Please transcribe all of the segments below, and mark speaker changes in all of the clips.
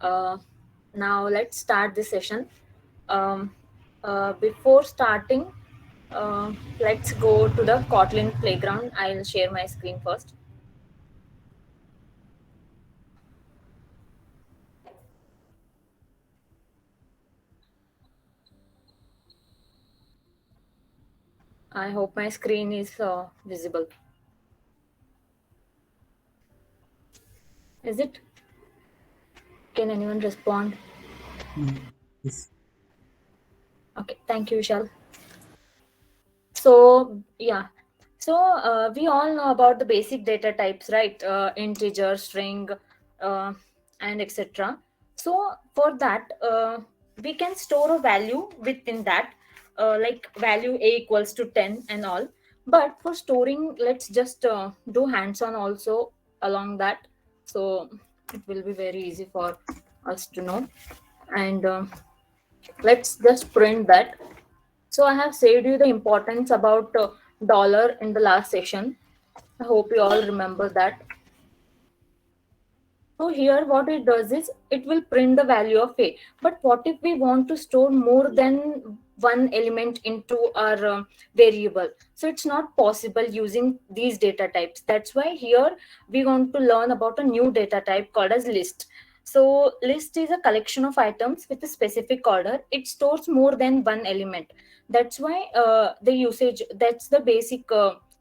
Speaker 1: Uh, Now let's start this session. Um, Before starting, let's go to the Kotlin playground. I'll share my screen first. I hope my screen is visible. Is it? Can anyone respond?
Speaker 2: Yes.
Speaker 1: Okay, thank you, Vishal. So yeah, we all know about the basic data types, right? Integer, string, uh, and etc. So for that, we can store a value within that, like value a equals to 10 and all. But for storing, let's just do hands-on also along that. So it will be very easy for us to know. And let's just print that. So I have said you the importance about dollar in the last session. I hope you all remember that. So here what it does is it will print the value of a. But what if we want to store more than one element into our variable? So it's not possible using these data types. That's why here we want to learn about a new data type called as list. So list is a collection of items with a specific order. It stores more than one element. That's why that's the basic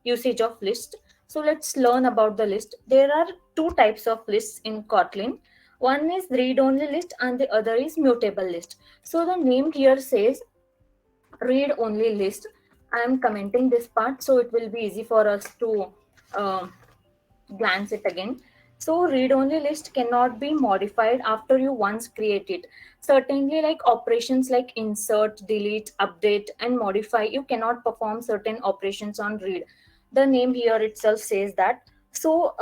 Speaker 1: usage of list. So let's learn about the list. There are two types of lists in Kotlin. One is read-only list and the other is mutable list. So the name here says read-only list. I am commenting this part so it will be easy for us to uh, glance it again. So read-only list cannot be modified after you once create it. Certainly, like operations like insert, delete, update, and modify, you cannot perform certain operations on read. The name here itself says that. So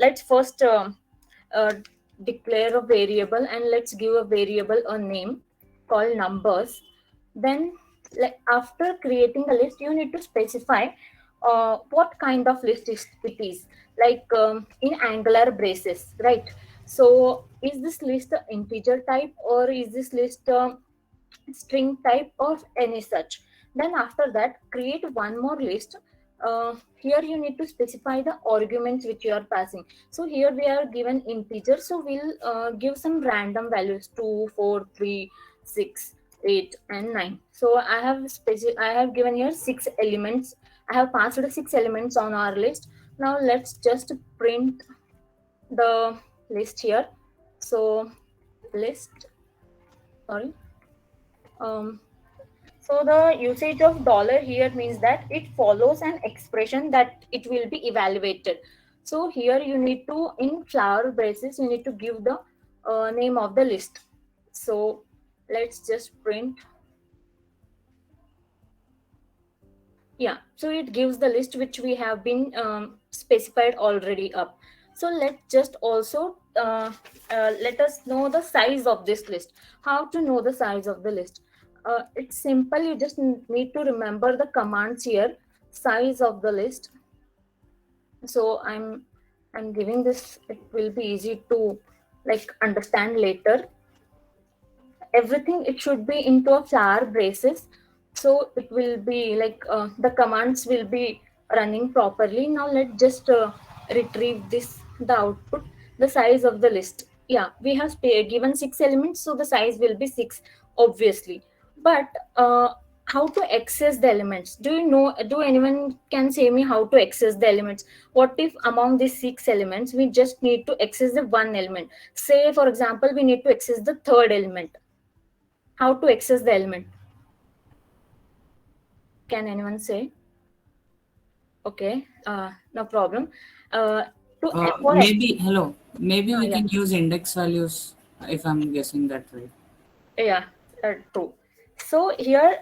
Speaker 1: let's first uh, declare a variable and let's give a variable a name called numbers. Then after creating a list you need to specify what kind of list it is, like in angular braces, right? So is this list a integer type or is this list string type or any such? Then after that create one more list. Here you need to specify the arguments which you are passing. So here we are given integer, so we'll give some random values 2, 4, 3, 6, 8, and 9. So I have given here 6 elements. I have passed 6 elements on our list. Now let's just print the list here. So list, sorry. um, So the usage of dollar here means that it follows an expression that it will be evaluated. So here you need to, in flower braces, you need to give the name of the list. So let's just print. Yeah, so it gives the list which we have been specified already up. So let's just also let us know the size of this list. How to know the size of the list? It's simple. You just need to remember the commands here. Size of the list. So I'm giving this. It will be easy to like understand later. Everything it should be into a flower braces, so it will be like the commands will be running properly. Now let's just retrieve this, the output, the size of the list. Yeah, we have given 6 elements, so the size will be 6, obviously. But how to access the elements? Do you know, do anyone can say me how to access the elements? What if among these 6 elements we just need to access the one element? Say for example we need to access the third element. How to access the element? Can anyone say? Okay, no problem. Uh, to for
Speaker 2: Maybe, hello. Maybe we
Speaker 1: yeah,
Speaker 2: can use index values if I'm guessing that right.
Speaker 1: yeah, true. So here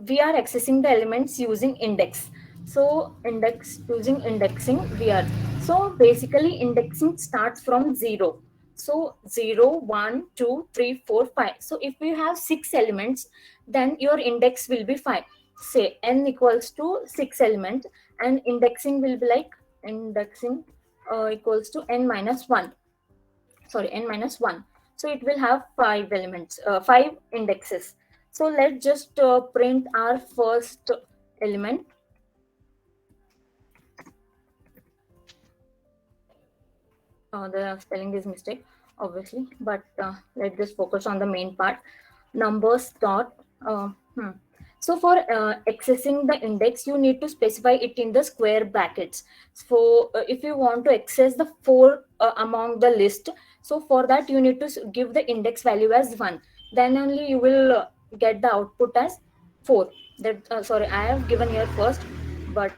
Speaker 1: we are accessing the elements using index. So index using indexing we are. So basically indexing starts from 0. So 0, 1, 2, 3, 4, 5. So if we have 6 elements, then your index will be 5. Say n equals to 6 elements, and indexing will be like indexing equals to n minus 1. Sorry, n minus 1. So it will have 5 elements, 5 indexes. So let's just print our first element. The spelling is mistake, obviously, but let's just focus on the main part. Numbers dot. Uh, hmm. So for accessing the index, you need to specify it in the square brackets. So if you want to access the four among the list, so for that you need to give the index value as 1. Then only you will get the output as 4. That sorry, I have given here first, but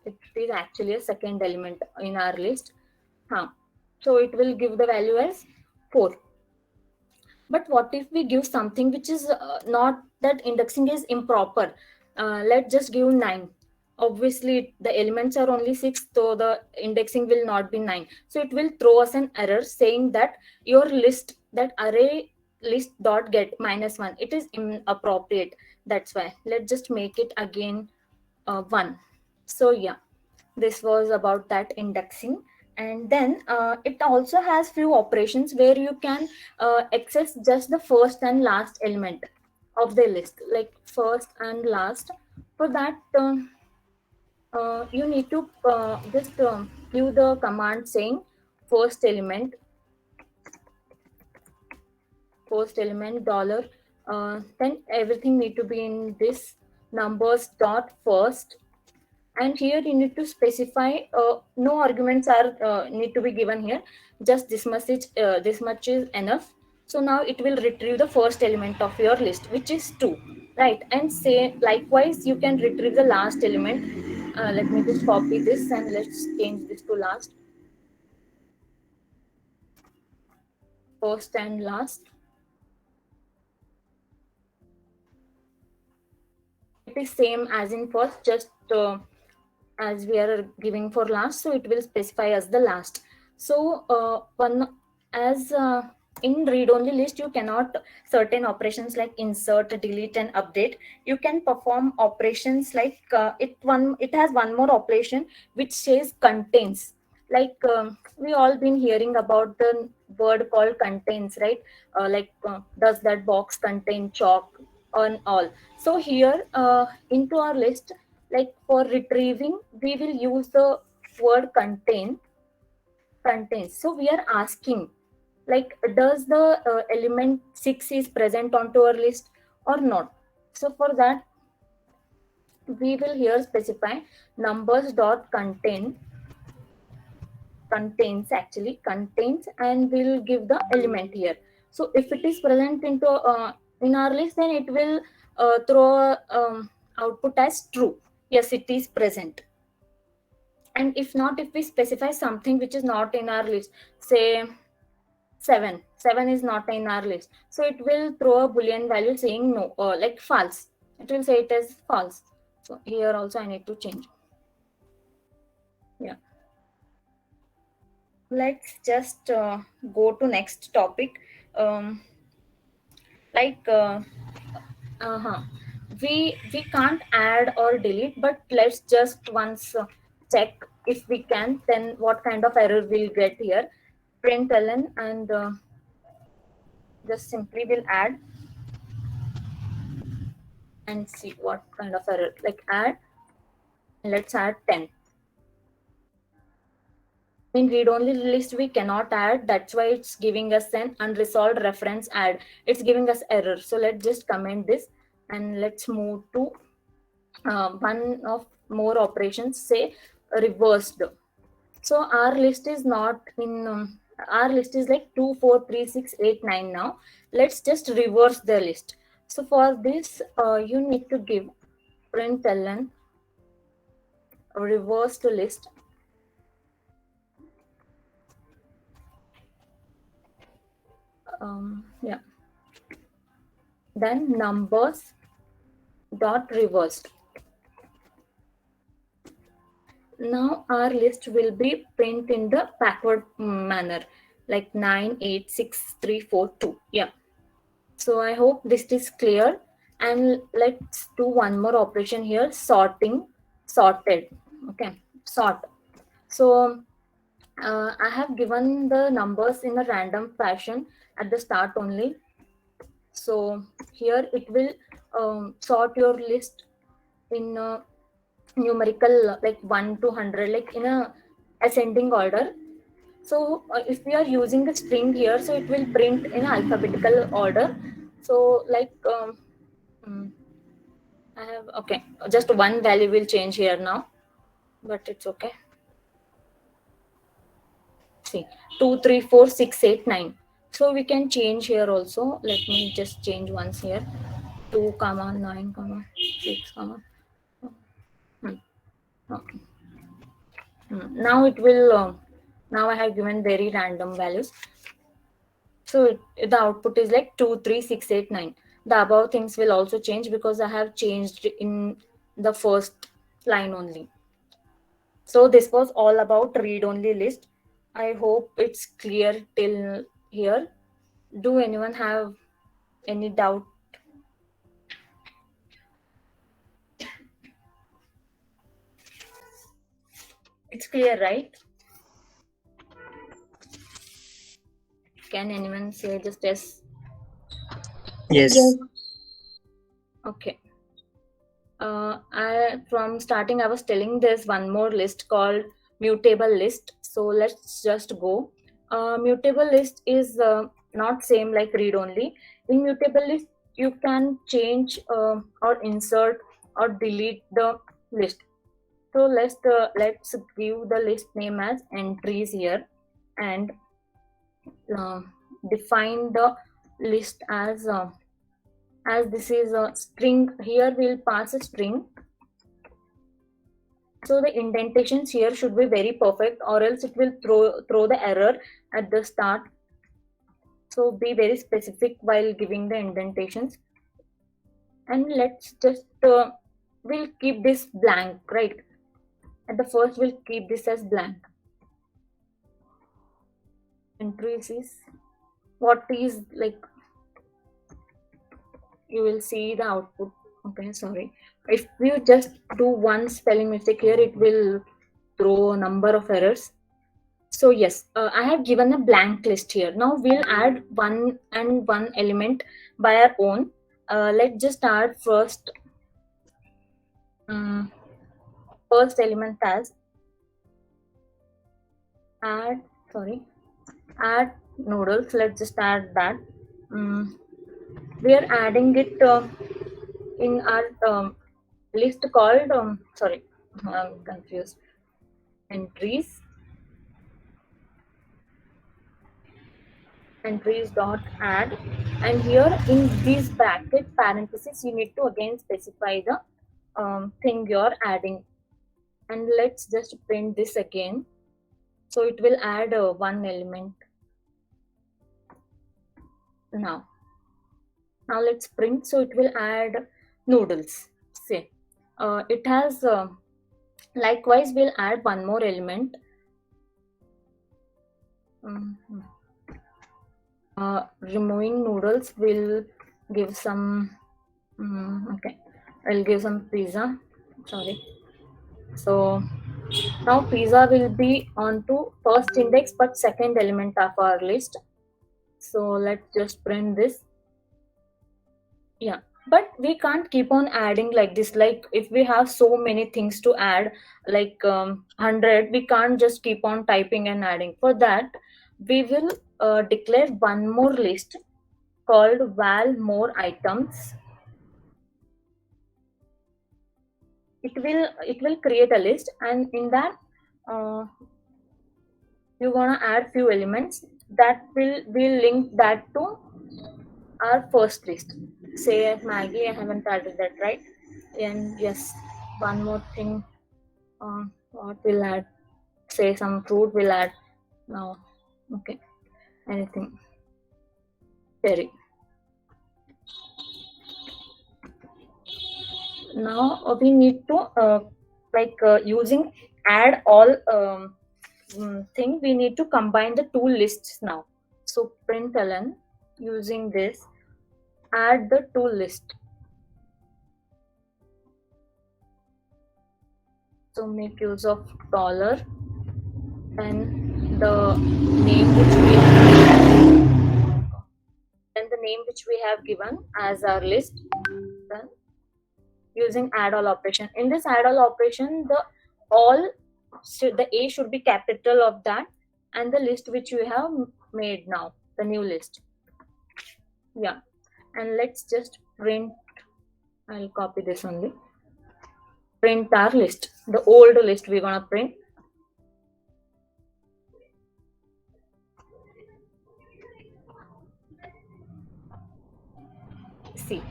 Speaker 1: it is actually a second element in our list. So it will give the value as 4. But what if we give something which is not, that indexing is improper? Let's just give 9. Obviously the elements are only 6, so the indexing will not be 9. So it will throw us an error saying that your list, that array list dot get -1, it is inappropriate. That's why let's just make it again 1. So yeah, this was about that indexing. And then it also has few operations where you can access just the first and last element of the list, like first and last. For that you need to just give the command saying first element, dollar, then everything need to be in this numbers dot first. And here you need to specify no arguments are need to be given here, just this much is enough. So now it will retrieve the first element of your list, which is 2, right? And say likewise you can retrieve the last element. Let me just copy this and let's change this to last. First and last, it is same as in first, just as we are giving for last, so it will specify as the last. So one, as in read only list you cannot certain operations like insert, delete and update. You can perform operations like it has one more operation which says contains. Like we all been hearing about the word called contains, right? Does that box contain chalk on all? So here into our list, like for retrieving we will use the word contains. So we are asking, like, does the element 6 is present onto our list or not? So for that we will here specify numbers dot contains, and we'll give the element here. So if it is present into in our list, then it will throw output as true. Yes, it is present. And if not, if we specify something which is not in our list, say 7 is not in our list, so it will throw a boolean value saying no, like false. It will say it as false. So here also I need to change. Yeah, let's just go to next topic. um, like uh-huh. We can't add or delete, but let's just once check if we can, then what kind of error we'll get here. Println and just simply will add and see what kind of error, like add, let's add 10. In read only list we cannot add, that's why it's giving us an unresolved reference add, it's giving us error. So let's just comment this and let's move to one of more operations, say reversed. So our list is not in our list is like 2 4 3 6 8 9 now. Let's just reverse the list. So for this you need to give println reversed list. Yeah, then numbers dot reversed. Now our list will be print in the backward manner, like 9 8 6 3 4 2. Yeah, so I hope this is clear. And let's do one more operation here, sorted. Okay, sort. So I have given the numbers in a random fashion at the start only. So here it will sort your list in numerical, like 1 to 100, like in a ascending order. So if we are using a string here, so it will print in alphabetical order. So like mm, I have, okay, just one value will change here now, but it's okay. See, 2 3 4 6 8 9. So we can change here also. Let me just change once here. 2 comma 9 comma 6 comma. Hmm, okay. Now it will. Now I have given very random values. So the output is like 2 3 6 8 9. The above things will also change because I have changed in the first line only. So this was all about read-only list. I hope it's clear till here. Do anyone have any doubt? It's clear, right? Can anyone say just yes?
Speaker 3: Yes.
Speaker 1: Okay. From starting I was telling there's one more list called mutable list. So let's just go. Mutable list is not same like read only. In mutable list, you can change or insert or delete the list. So let's give the list name as entries here, and uh, define the list as this is a string. Here we'll pass a string. So the indentations here should be very perfect, or else it will throw the error at the start. So be very specific while giving the indentations. And let's just we'll keep this blank, right? At the first we'll keep this as blank. Entries is what is like, you will see the output. Okay, sorry. If you just do one spelling mistake here, it will throw a number of errors. So yes, I have given a blank list here. Now we'll add one element by our own. Let's just start first. First element as add. Sorry, add noodles. Let's just add that. We are adding it in our list called. Sorry, I'm confused. Entries. Entries dot add, and here in these bracket parentheses you need to again specify the thing you're adding, and let's just print this again. So it will add one element. Now let's print. So it will add noodles. Say it has likewise we'll add one more element. Removing noodles will give some okay, I'll give some pizza. Sorry. So now pizza will be on to first index but second element of our list. So let's just print this. Yeah, but we can't keep on adding like this. Like if we have so many things to add, like 100, we can't just keep on typing and adding. For that, we will declare one more list called val more items. It will create a list, and in that you're gonna add few elements that will link that to our first list. Say Maggie, I haven't added that, right? And yes, one more thing. What we'll add? Say some fruit we'll add now. Okay, anything. Cherry. Now we need to using add all thing. We need to combine the two lists now. So println using this, add the two list. So make use of dollar and the name which we have given as our list. Then using add all operation. In this add all operation, the A should be capital of that, and the list which you have made now, the new list. Yeah, and let's just print. I'll copy this only. Print our list. The old list we're gonna print. See,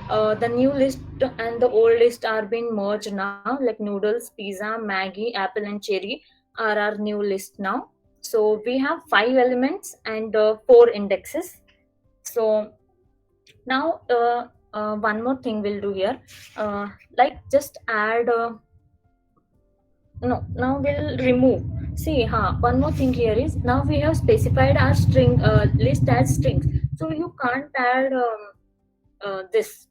Speaker 1: the new list and the old list are being merged now. Like noodles, pizza, Maggie, apple, and cherry are our new list now. So we have 5 elements and 4 indexes. So now one more thing we'll do here. Like just add. No, now we'll remove. See, one more thing here is now we have specified our string list as strings. So you can't add this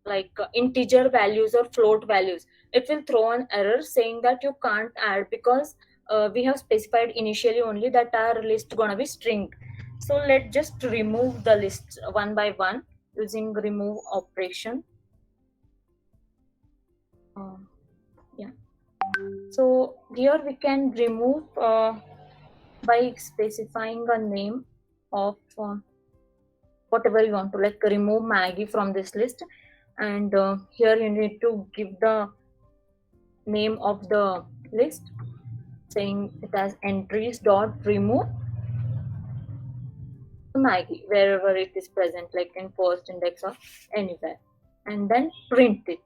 Speaker 1: like integer values or float values. It will throw an error saying that you can't add because we have specified initially only that our list gonna be string. So let's just remove the list one by one using remove operation. Yeah. So here we can remove by specifying a name of whatever you want to, like remove Maggie from this list, and here you need to give the name of the list, saying it as entries dot remove Maggie wherever it is present, like in first index or anywhere, and then print it.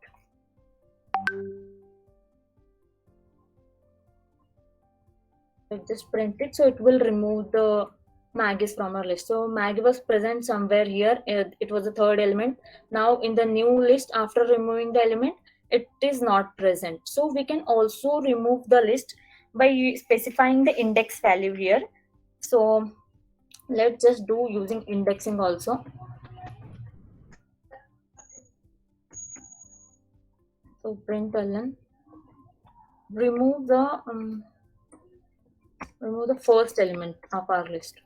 Speaker 1: Just print it, so it will remove the Maggie's from our list. So Maggie was present somewhere here. It was the third element. Now in the new list, after removing the element, it is not present. So we can also remove the list by specifying the index value here. So let's just do using indexing also. So println, remove the first element of our list.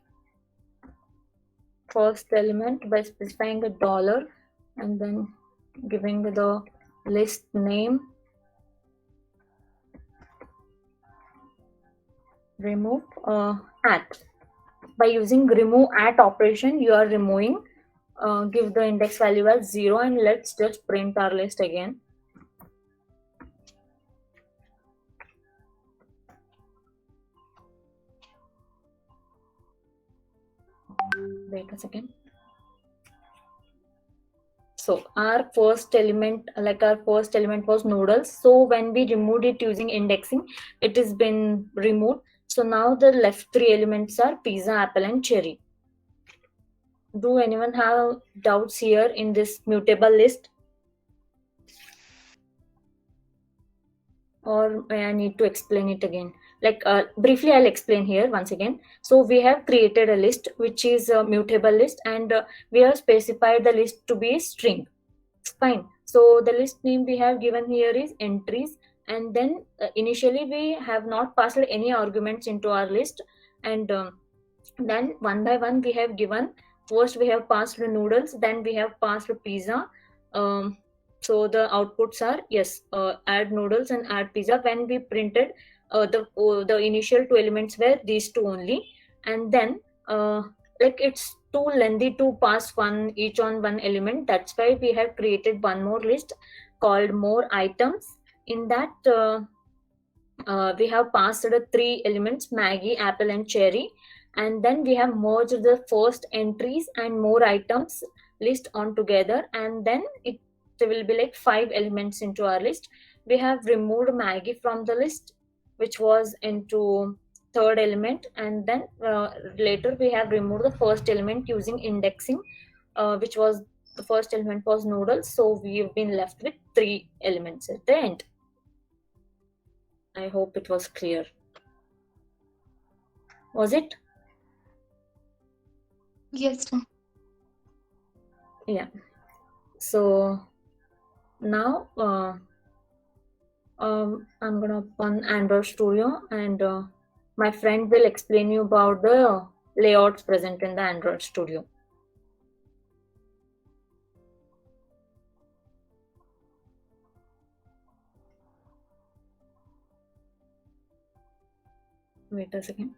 Speaker 1: First element by specifying a dollar and then giving the list name. Remove at. By using remove at operation, you are removing. Give the index value as 0, and let's just print our list again. Wait a second. So our first element was noodles. So when we removed it using indexing, it has been removed. So now the left 3 elements are pizza, apple, and cherry. Do anyone have doubts here in this mutable list? Or may I need to explain it again? Like briefly, I'll explain here once again. So we have created a list which is a mutable list, and we have specified the list to be a string. Fine. So the list name we have given here is entries, and then initially we have not passed any arguments into our list, and then one by one we have given. First we have passed the noodles, then we have passed the pizza. So the outputs are yes, add noodles and add pizza. When we printed, the initial 2 elements were these 2 only, and then like it's too lengthy to pass each on one element. That's why we have created one more list called more items. In that we have passed the 3 elements Maggie, apple, and cherry, and then we have merged the first entries and more items list on together, and then it will be like 5 elements into our list. We have removed Maggie from the list, which was into third element, and then later we have removed the first element using indexing, which was the first element was noodles. So we've been left with 3 elements at the end. I hope it was clear. Was it?
Speaker 3: Yes.
Speaker 1: Yeah. So now I'm gonna open Android Studio, and My friend will explain you about the layouts present in the Android Studio. Wait a second.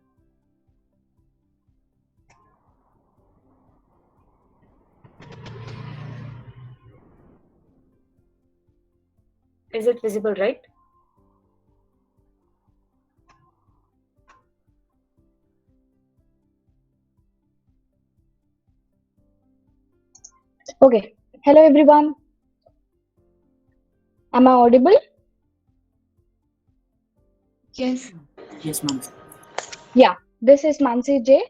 Speaker 1: Is it visible, right?
Speaker 4: Okay. Hello, everyone. Am I audible?
Speaker 3: Yes.
Speaker 2: Yes, ma'am.
Speaker 4: Yeah, this is Mansi J.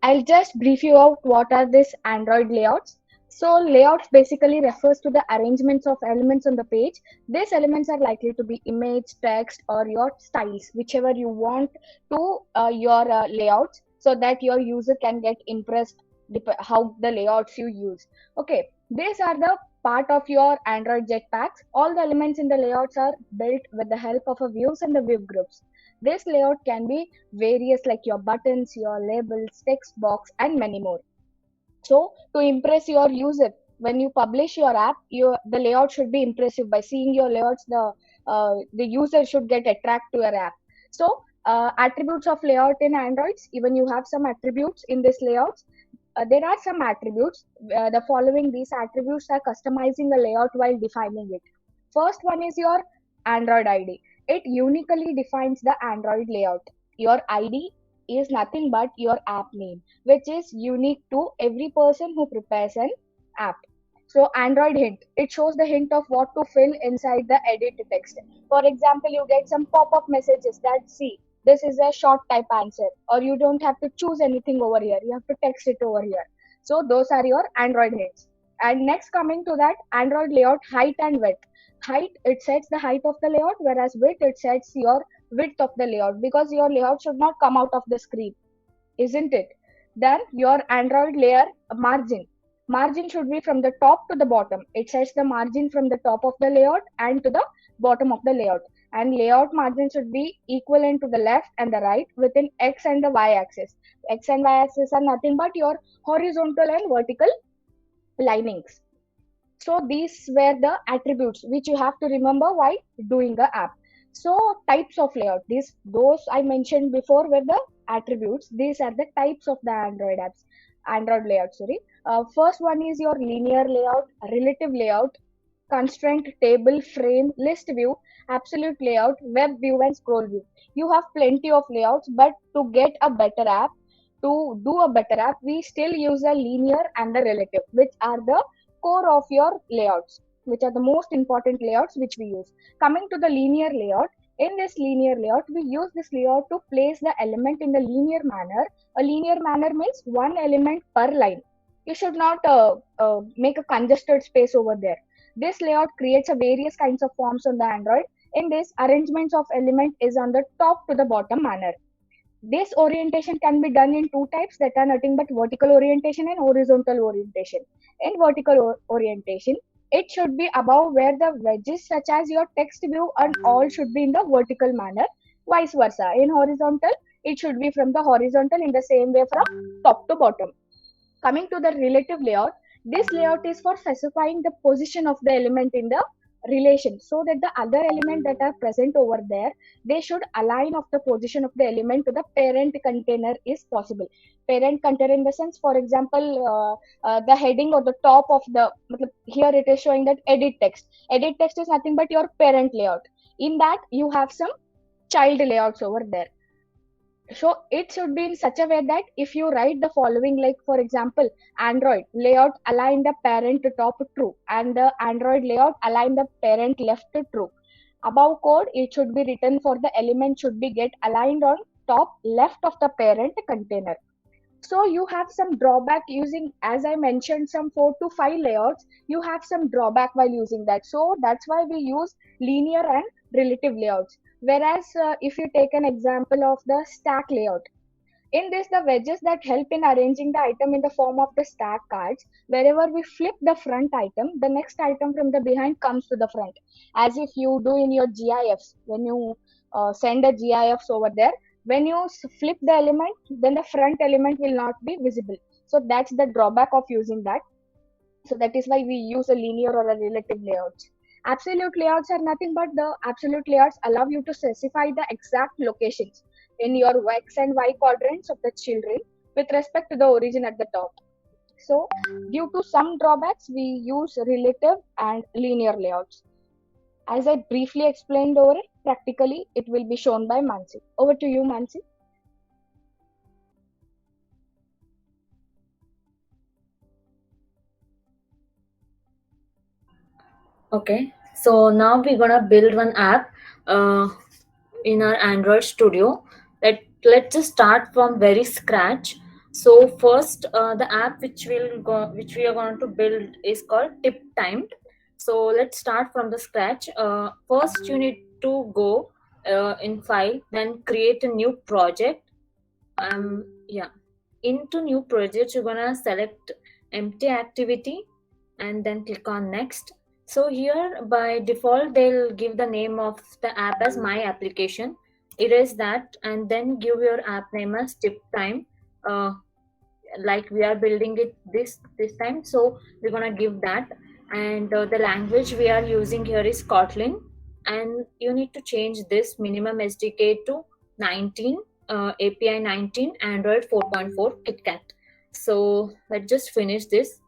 Speaker 4: I'll just brief you out what are these Android layouts. So layouts basically refers to the arrangements of elements on the page. These elements are likely to be image, text, or your styles, whichever you want to your layouts, so that your user can get impressed how the layouts you use. Okay, these are the part of your Android Jetpacks. All the elements in the layouts are built with the help of a views and the view groups. This layout can be various like your buttons, your labels, text box, and many more. So to impress your user, when you publish your app, the layout should be impressive. By seeing your layouts, the user should get attracted to your app. So attributes of layout in Androids, even you have some attributes in this layouts. There are some attributes. The following these attributes are customizing a layout while defining it. First one is your Android ID. It uniquely defines the Android layout. Your ID is nothing but your app name, which is unique to every person who prepares an app. So Android hint, it shows the hint of what to fill inside the edit text. For example, you get some pop-up messages that see this is a short type answer, or you don't have to choose anything over here. You have to text it over here. So those are your Android hints. And next coming to that, Android layout height and width. Height, it sets the height of the layout, whereas width, it sets your width of the layout, because your layout should not come out of the screen, isn't it? Then your Android layer margin. Margin should be from the top to the bottom. It sets the margin from the top of the layout and to the bottom of the layout. And layout margin should be equivalent to the left and the right within X and the Y axis. X and Y axis are nothing but your horizontal and vertical linings. So these were the attributes which you have to remember while doing the app. So types of layout, those I mentioned before were the attributes. These are the types of the Android layout. Sorry. First one is your linear layout, relative layout, constraint, table, frame, list view, absolute layout, web view, and scroll view. You have plenty of layouts, but to get a better app, to do a better app, we still use a linear and a relative, which are the core of your layouts, which are the most important layouts which we use. Coming to the linear layout, in this linear layout, we use this layout to place the element in the linear manner. A linear manner means one element per line. You should not make a congested space over there. This layout creates a various kinds of forms on the Android. In this, arrangements of element is on the top to the bottom manner. This orientation can be done in two types, that are nothing but vertical orientation and horizontal orientation. In vertical orientation, it should be above where the wedges such as your text view and all should be in the vertical manner. Vice versa. In horizontal, it should be from the horizontal in the same way from top to bottom. Coming to the relative layout, this layout is for specifying the position of the element in the relation, so that the other element that are present over there, they should align of the position of the element to the parent container is possible. Parent container in the sense, for example, the heading or the top of the, here it is showing that edit text. Edit text is nothing but your parent layout. In that you have some child layouts over there. So it should be in such a way that if you write the following, like for example, Android layout align the parent to top to true, and the Android layout align the parent left to true. Above code, it should be written for the element should be get aligned on top left of the parent container. So you have some drawback using, as I mentioned, some 4 to 5 layouts. You have some drawback while using that. So that's why we use linear and relative layouts. Whereas if you take an example of the stack layout, in this, the wedges that help in arranging the item in the form of the stack cards. Wherever we flip the front item, the next item from the behind comes to the front. As if you do in your GIFs. When you send a GIFs over there, When you flip the element, then the front element will not be visible. So that's the drawback of using that. So that is why we use a linear or a relative layouts. Absolute layouts are nothing but the absolute layouts allow you to specify the exact locations in your X and Y quadrants of the children with respect to the origin at the top. So due to some drawbacks, we use relative and linear layouts. As I briefly explained over it, practically it will be shown by Mansi. Over to you, Mansi.
Speaker 1: Okay, so now we're gonna build one app in our Android Studio. Let's just start from very scratch. So first, the app which we are going to build is called Tip Timed. So let's start from the scratch. First, you need to go in File, then create a new project. Yeah, into new project, you're gonna select empty activity and then click on next. So here by default they'll give the name of the app as my application. Erase that and then give your app name as Tip Time, like we are building it this time, so we're gonna give that. And the language we are using here is Kotlin, and you need to change this minimum SDK to 19, API 19, Android 4.4 KitKat. So let's just finish this.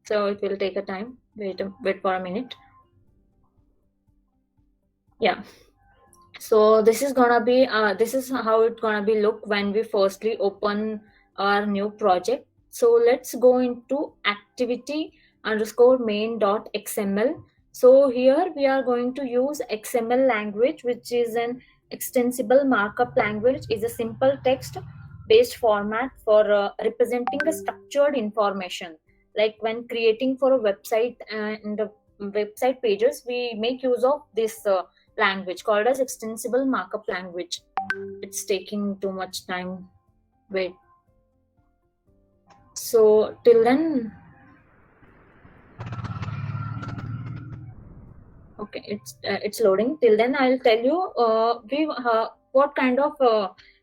Speaker 1: So it will take a time. Wait for a minute. Yeah. So this is gonna be this is how it's gonna be look when we firstly open our new project. So let's go into activity underscore main.xml. So here we are going to use XML language, which is an extensible markup language, is a simple text based format for representing a structured information. Like when creating for a website and the website pages, we make use of this language called as extensible markup language. It's taking too much time. Wait. So till then, okay, it's loading. Till then, I'll tell you what kind of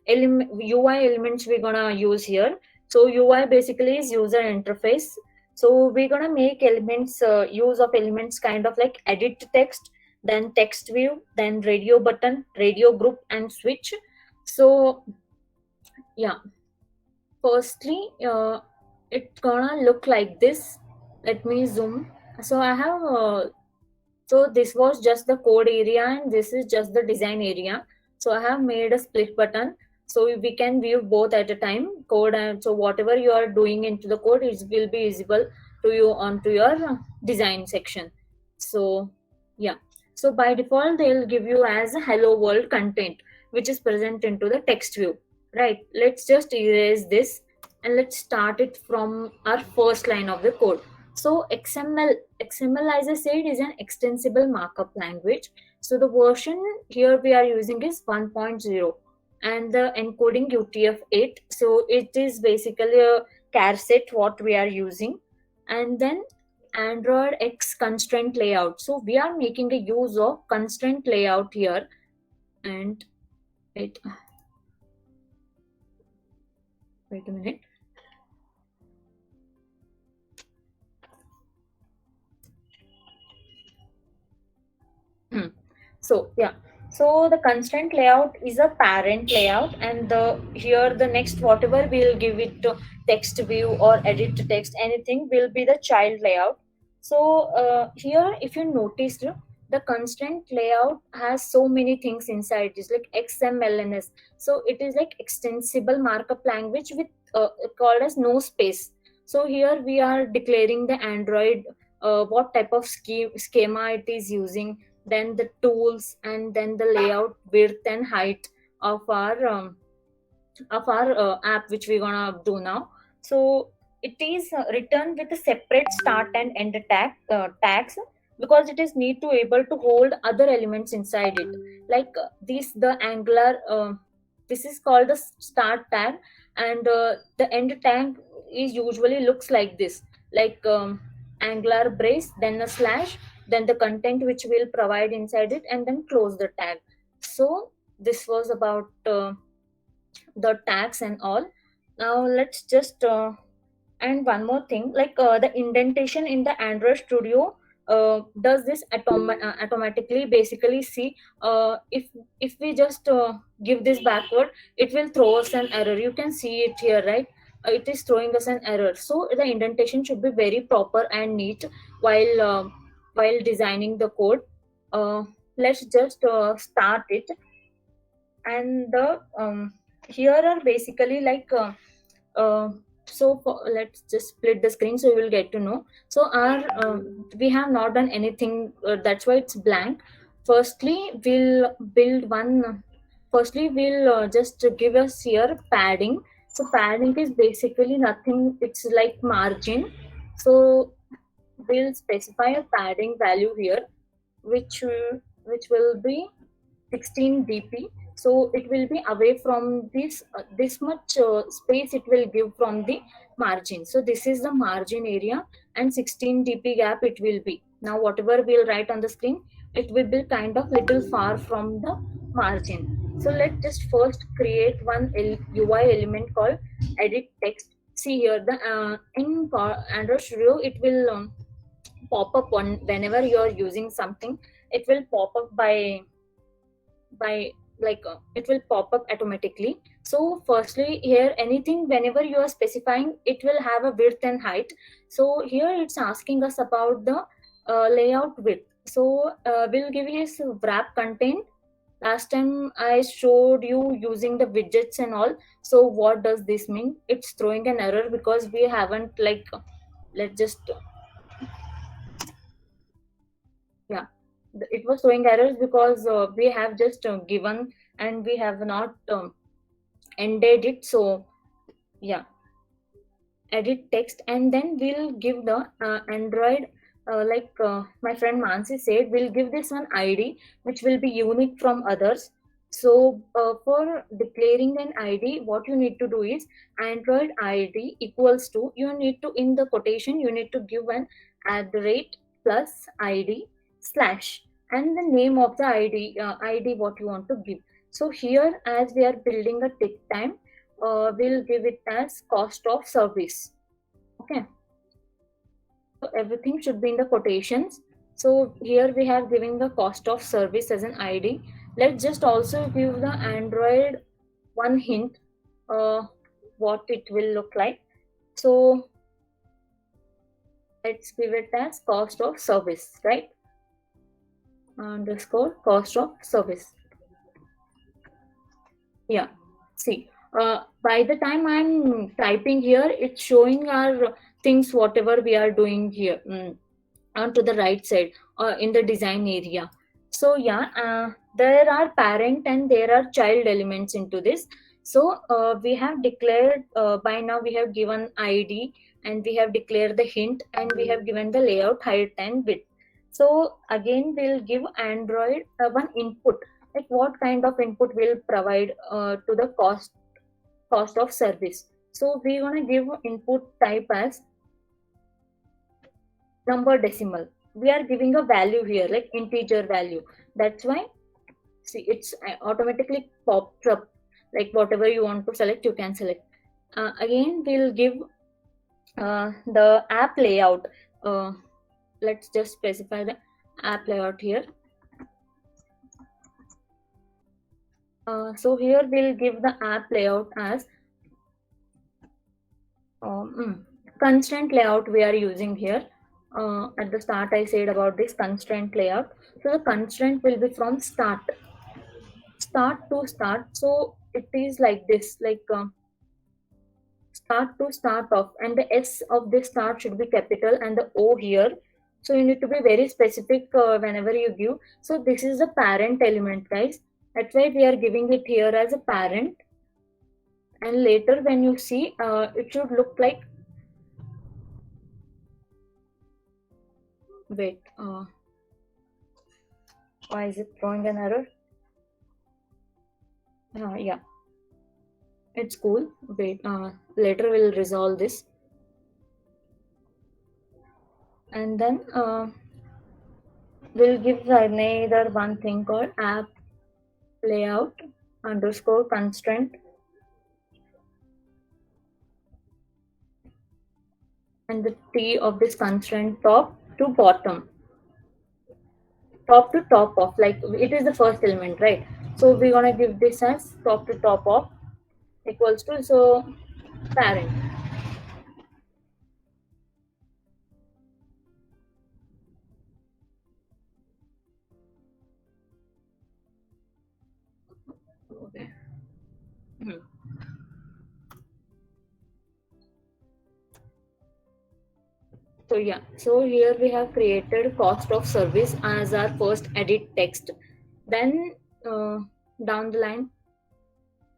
Speaker 1: UI elements we're gonna use here. So UI basically is user interface. So we're gonna make elements, use of elements kind of like edit text, then text view, then radio button, radio group, and switch. So yeah, firstly, it's gonna look like this. Let me zoom. So I have so this was just the code area and this is just the design area. So I have made a split button so we can view both at a time, code, and so whatever you are doing into the code, it will be visible to you onto your design section. So yeah, so by default they'll give you as a hello world content which is present into the text view, right? Let's just erase this and let's start it from our first line of the code. So XML, as I said, is an extensible markup language. So the version here we are using is 1.0 and the encoding UTF-8. So it is basically a char set what we are using. And then Android X constraint layout. So we are making a use of constraint layout here. And wait a minute. So yeah, so the constraint layout is a parent layout, and here the next whatever we'll give it to text view or edit to text, anything will be the child layout. So here if you noticed, the constraint layout has so many things inside. It's like XMLNS. So it is like extensible markup language with called as no space. So here we are declaring the Android, what type of schema it is using, then the tools, and then the layout, width and height of our app which we're gonna do now. So it is written with a separate start and end tags, because it is need to able to hold other elements inside it, like the Angular, this is called the start tag, and the end tag is usually looks like this, like Angular brace, then a slash, then the content which will provide inside it, and then close the tag. So this was about the tags and all. Now let's just and one more thing, like the indentation in the Android Studio does this automatically. Basically, see, if we just give this backward, it will throw us an error. You can see it here, right? It is throwing us an error. So the indentation should be very proper and neat while designing the code. Let's just start it. And the here are basically like let's just split the screen so you will get to know. So our we have not done anything, that's why it's blank. Firstly we'll build one. Firstly we'll just give us here padding. So padding is basically nothing, it's like margin. So we'll specify a padding value here, which will be 16 dp. So it will be away from this much space it will give from the margin. So this is the margin area, and 16 dp gap it will be. Now whatever we'll write on the screen, it will be kind of little far from the margin. So let's just first create one UI element called edit text. See here, the in Android Studio it will pop up whenever you are using something. It will pop up by like it will pop up automatically. So firstly here, anything whenever you are specifying, it will have a width and height. So here it's asking us about the layout width. So we'll give his wrap content. Last time I showed you using the widgets and all. So what does this mean? It's throwing an error because we haven't like, let's just yeah, it was throwing errors because we have just given and we have not ended it. So yeah, edit text, and then we'll give the Android my friend Mansi said, we'll give this one ID which will be unique from others. So for declaring an ID, what you need to do is Android ID equals to, you need to, in the quotation you need to give an @ plus ID slash and the name of the ID what you want to give. So here, as we are building a tick time, we'll give it as cost of service. Okay, so everything should be in the quotations. So here we have giving the cost of service as an ID. Let's just also give the Android one hint what it will look like. So let's give it as cost of service, right? Underscore cost of service. Yeah, see, by the time I'm typing here, it's showing our things whatever we are doing here onto the right side in the design area. So yeah, there are parent and there are child elements into this. So we have declared by now, we have given ID and we have declared the hint and we have given the layout height and width. So again we'll give Android one input, like what kind of input will provide to the cost of service. So we want to give input type as number decimal. We are giving a value here like integer value. That's why see it's automatically pops up, like whatever you want to select you can select. Again we'll give the app layout. Let's just specify the app layout here. So here we'll give the app layout as constraint layout we are using here. At the start I said about this constraint layout. So the constraint will be from start to start. So it is like this, like start to start off, and the S of this start should be capital and the O here. So you need to be very specific whenever you give. So this is the parent element, guys. That's why we are giving it here as a parent. And later when you see, it should look like, wait, why is it throwing an error? Yeah, it's cool. Wait, later we'll resolve this. And then we'll give another one thing called app layout underscore constraint, and the T of this constraint top to bottom, top to top of, like it is the first element, right? So we're gonna give this as top to top of equals to, so parent. Okay. So yeah, so here we have created cost of service as our first edit text. Then down the line,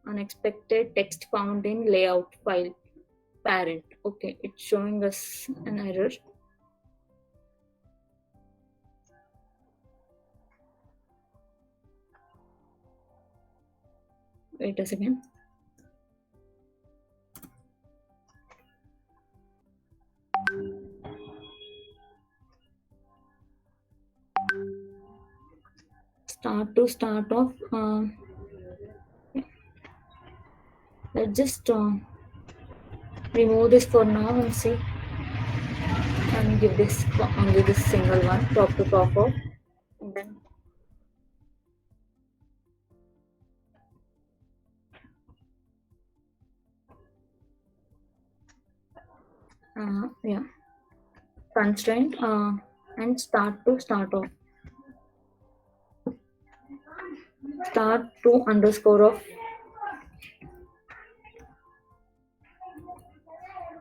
Speaker 1: unexpected text found in layout file parent. Okay, it's showing us an error. Wait a second. Start off. Let's just remove this for now and see, and give this only this single one, top to top of, and then yeah, constraint and start to start off, start to underscore of,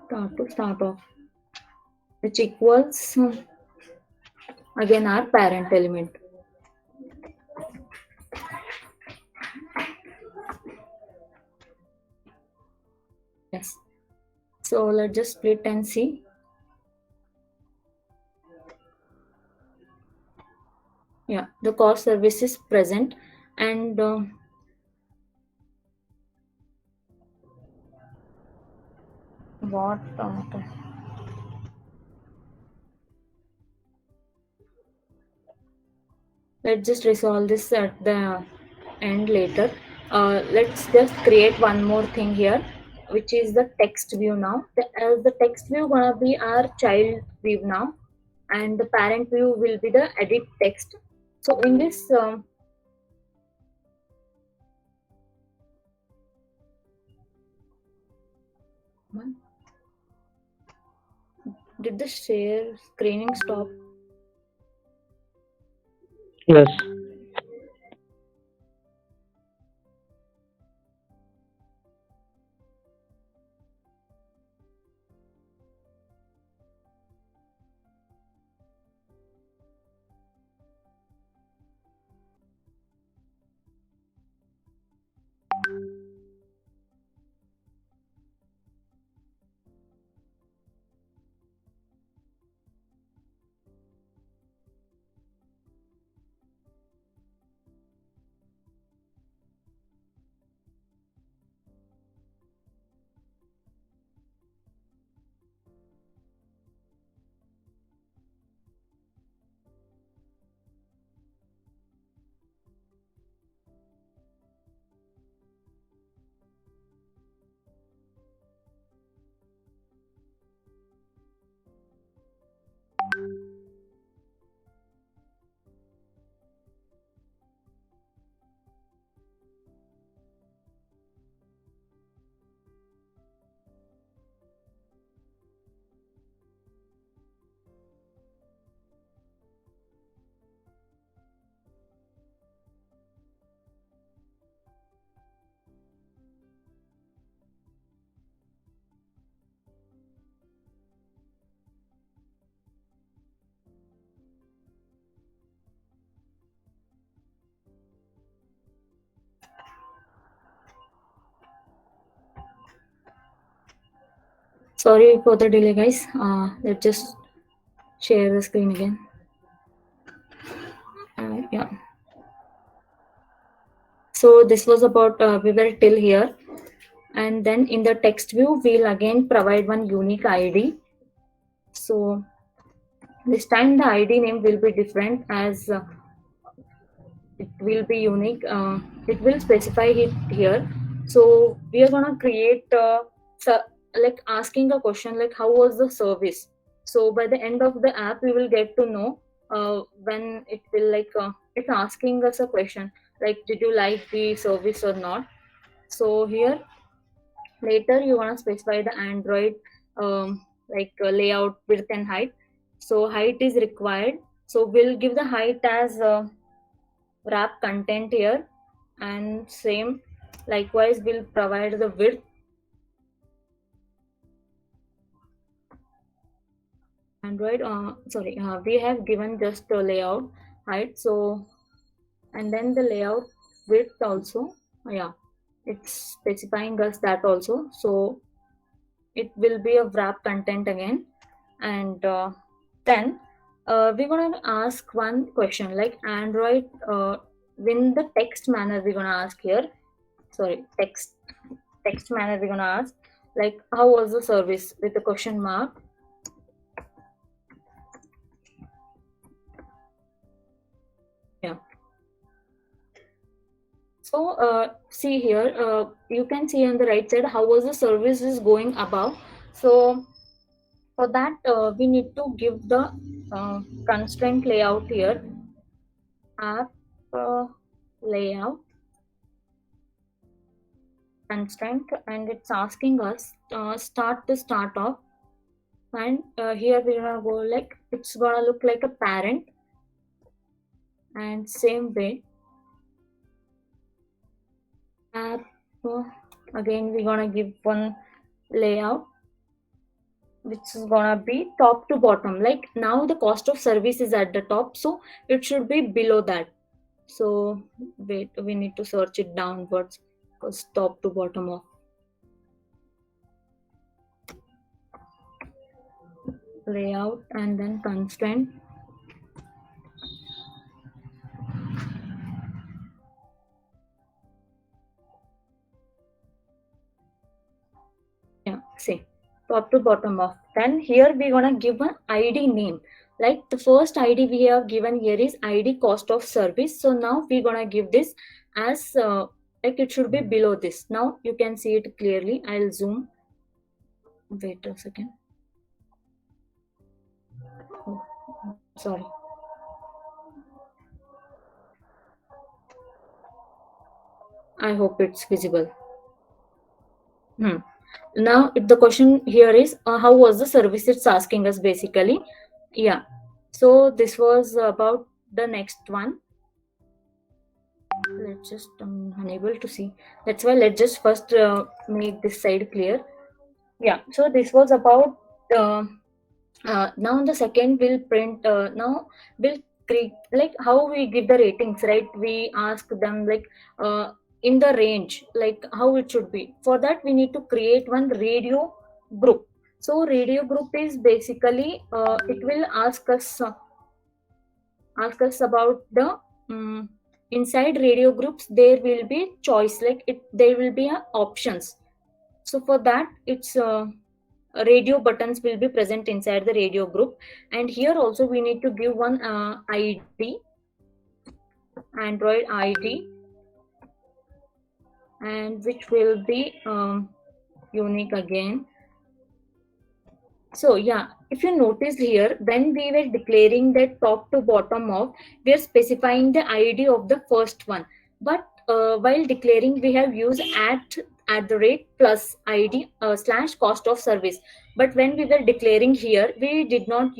Speaker 1: start to start off, which equals again our parent element. Yes. So let's just split and see. Yeah, the cost service is present, and what let's just resolve this at the end later. Let's just create one more thing here, which is the text view now. The text view gonna be our child view now, and the parent view will be the edit text. So in this did the share screening stop?
Speaker 3: Yes.
Speaker 1: Sorry for the delay, guys. Let's just share the screen again. Yeah. So this was about we were till here, and then in the text view we'll again provide one unique ID. So this time the ID name will be different, as it will be unique. it will specify it here. So we are gonna create like asking a question like how was the service. So by the end of the app we will get to know when it will like it's asking us a question like did you like the service or not. So here later you want to specify the Android layout, width and height. So height is required, so we'll give the height as wrap content here, and same likewise we'll provide the width. Android we have given just a layout height, so and then the layout width also, yeah, it's specifying us that also. So it will be a wrap content again, and then we're gonna ask one question like Android in the text manner we're gonna ask here, sorry, text manner we're gonna ask like how was the service with a question mark. Yeah, so see here you can see on the right side how was the service is going above. So for that we need to give the constraint layout here, app layout constraint, and it's asking us start to start off, and here we're gonna go like it's gonna look like a parent, and same way app again we're gonna give one layout which is gonna be top to bottom. Like now the cost of service is at the top, so it should be below that. So wait, we need to search it downwards because top to bottom of layout and then constraint. Yeah, see, top to bottom of. Then here we're gonna give an ID name. Like the first ID we have given here is ID cost of service. So now we're gonna give this as like it should be below this. Now you can see it clearly. I'll zoom. Wait a second. Oh, sorry. I hope it's visible. Now the question here is how was the service it's asking us basically. Yeah, so this was about the next one. Let's just unable to see, that's why let's just first make this side clear. Yeah, so this was about now the second will print now we'll create like how we give the ratings, right? We ask them like in the range like how it should be. For that we need to create one radio group. So radio group is basically it will ask us about the inside radio groups there will be choice, like there will be options. So for that it's radio buttons will be present inside the radio group, and here also we need to give one ID, Android ID, and which will be unique again. So yeah, if you notice here, when we were declaring that top to bottom of, we are specifying the ID of the first one. But while declaring, we have used at the rate plus ID slash cost of service. But when we were declaring here, we did not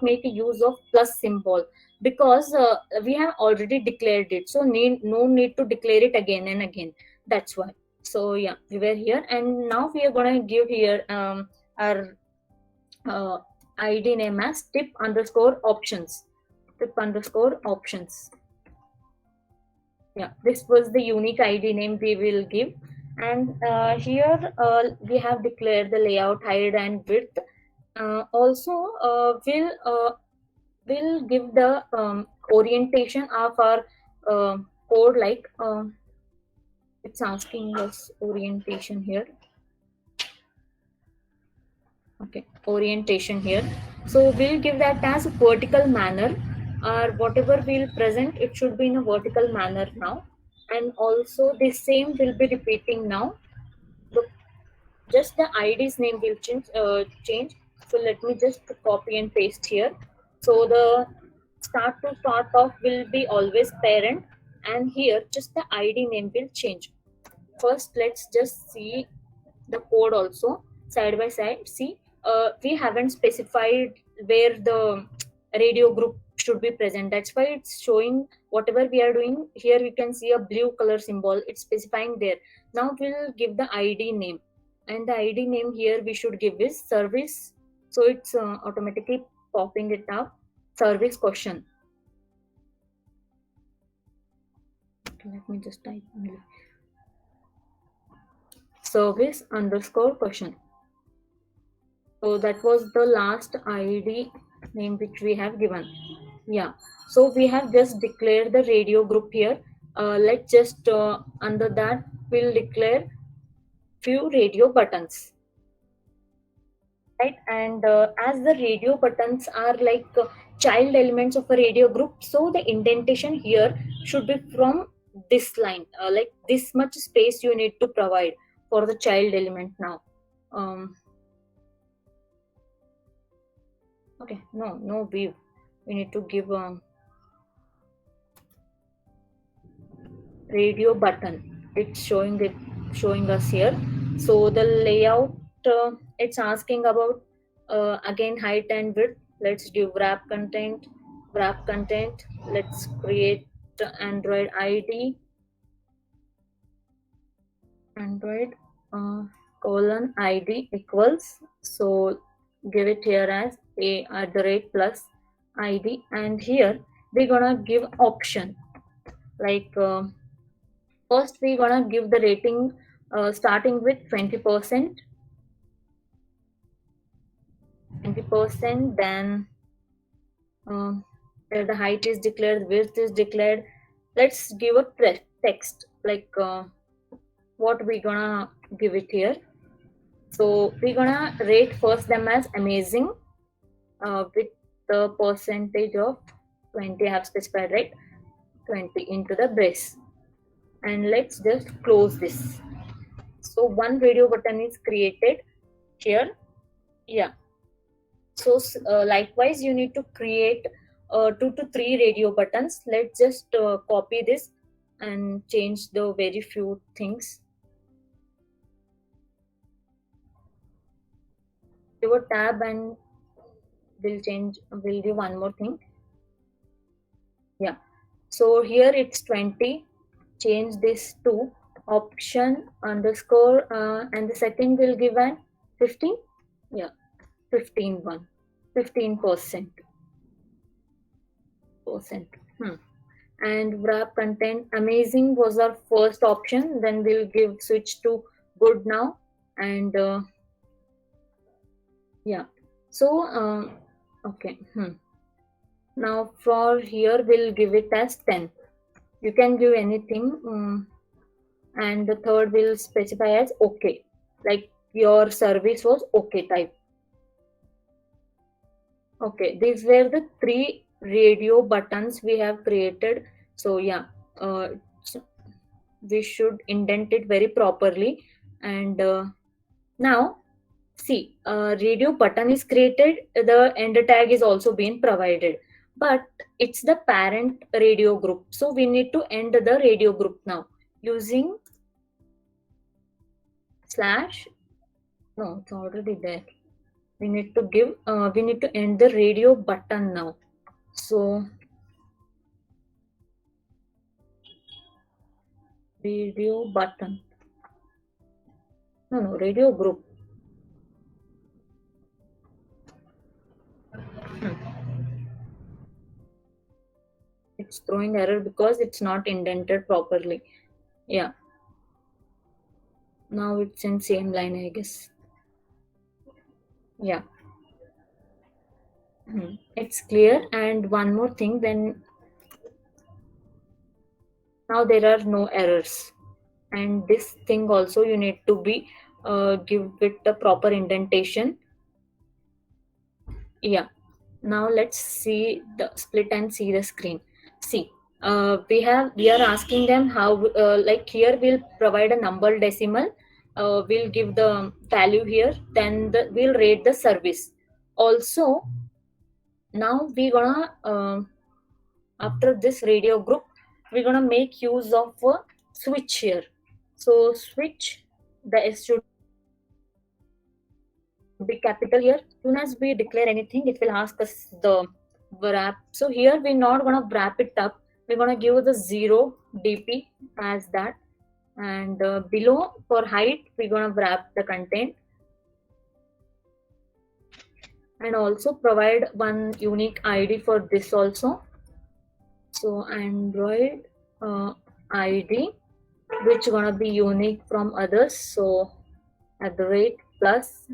Speaker 1: make a use of plus symbol because we have already declared it. So no need to declare it again and again. That's why. So yeah, we were here, and now we are gonna give here our ID name as tip underscore options. Yeah, this was the unique ID name we will give, and here we have declared the layout, height and width. Also we'll give the orientation of our code, like it's asking us orientation here. Okay, orientation here. So we'll give that as a vertical manner, or whatever we'll present, it should be in a vertical manner now. and also the same will be repeating now. Just the ID's name will change. So let me just copy and paste here. So the start to start off will be always parent, and here just the ID name will change. First, let's just see the code also side by side. See, we haven't specified where the radio group should be present. That's why it's showing whatever we are doing. Here we can see a blue color symbol. It's specifying there. Now we'll give the ID name, and the ID name here we should give is service. So it's automatically popping it up. Service question. Okay, let me just type only. Service underscore question. So that was the last ID name which we have given. Yeah. So we have just declared the radio group here. Let's just under that we'll declare few radio buttons. Right, and as the radio buttons are like child elements of a radio group, so the indentation here should be from this line, like this much space you need to provide for the child element now. Okay, no weave. We need to give radio button. It's showing us here. So the layout, it's asking about again height and width. Let's do wrap content. Let's create Android ID. Android colon ID equals. So give it here as a @ plus ID, and here we're gonna give option like first we're gonna give the rating starting with 20%, then where the height is declared, width is declared. Let's give a text like what we're gonna give it here. So we're gonna rate first them as amazing with the percentage of 20. I have specified, right? 20 into the brace, and let's just close this. So one radio button is created here. Yeah. So likewise you need to create 2 to 3 radio buttons. Let's just copy this and change the very few things. Give a tab and we'll do one more thing. Yeah. So here it's 20. Change this to option underscore and the second will give an 15. Yeah, 15%. And wrap content amazing was our first option. Then we'll switch to good now, and yeah. So okay. Now for here we'll give it as 10. You can give anything, and the third will specify as okay, like your service was okay type. Okay, these were the 3 radio buttons we have created. So yeah, we should indent it very properly. And now see, radio button is created, the end tag is also being provided, but it's the parent radio group. So we need to end the radio group now using / no, it's already there. We need to give we need to end the radio button now. So radio button, no, radio group. It's throwing error because it's not indented properly. Yeah, now it's in same line, I guess. Yeah. It's clear. And one more thing, then now there are no errors, and this thing also you need to be give it a proper indentation. Yeah. Now let's see the split and see the screen. See, we are asking them how, like here we'll provide a number decimal, we'll give the value here, then we'll rate the service. Also, now we're gonna after this radio group, we're gonna make use of a switch here. So switch, the S should be capital here. As soon as we declare anything, it will ask us the wrap. So here we're not gonna wrap it up. We're gonna give the 0 dp as that, and below for height we're gonna wrap the content, and also provide one unique ID for this also. So Android ID, which gonna be unique from others. So @ plus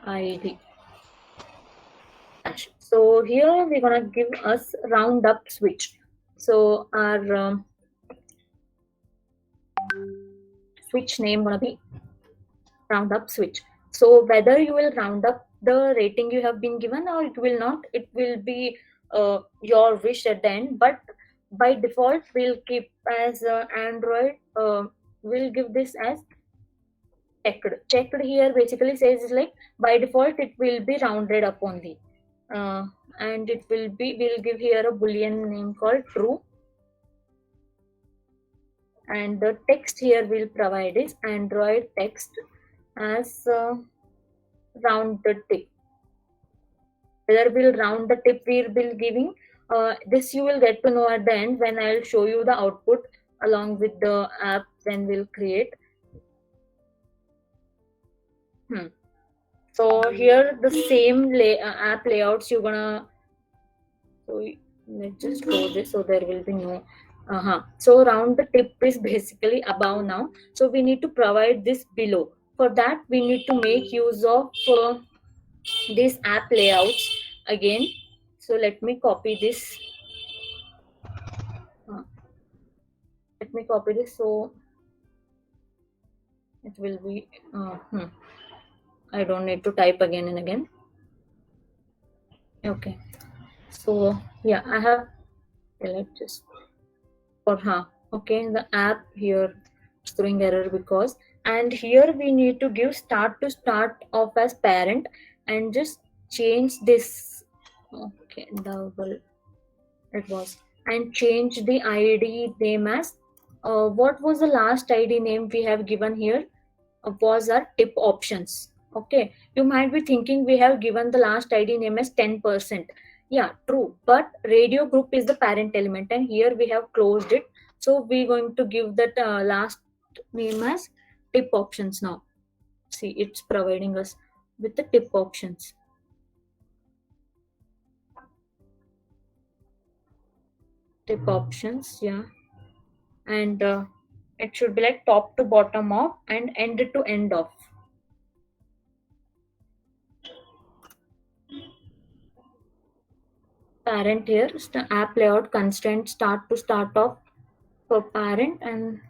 Speaker 1: ID. So here we're gonna give us round up switch. So our switch name gonna be round up switch. So whether you will round up the rating you have been given or it will not, it will be your wish at the end. But by default, we'll keep as Android. We'll give this as checked. Checked here basically says like by default it will be rounded up only, and it will be, we'll give here a boolean name called true, and the text here we'll provide is Android text as rounded tip. Whether we'll round the tip we'll be giving, this you will get to know at the end when I'll show you the output along with the app when we'll create. So here the same app layouts you're gonna, so let's just go this so there will be no so round the tip is basically above now, so we need to provide this below. For that we need to make use of these app layouts again. So let me copy this, so it will be I don't need to type again and again. Okay, so yeah, I have, let's just okay, the app here is throwing error because, and here we need to give start to start off as parent and just change this, okay, double it was, and change the ID name as what was the last ID name we have given here, was our tip options. Okay, you might be thinking we have given the last ID name as 10%. Yeah, true, but radio group is the parent element and here we have closed it, so we're going to give that last name as tip options. Now see, it's providing us with the tip options. Tip options, yeah, and it should be like top to bottom off and end to end off. Parent here, app layout constraint start to start off for parent, and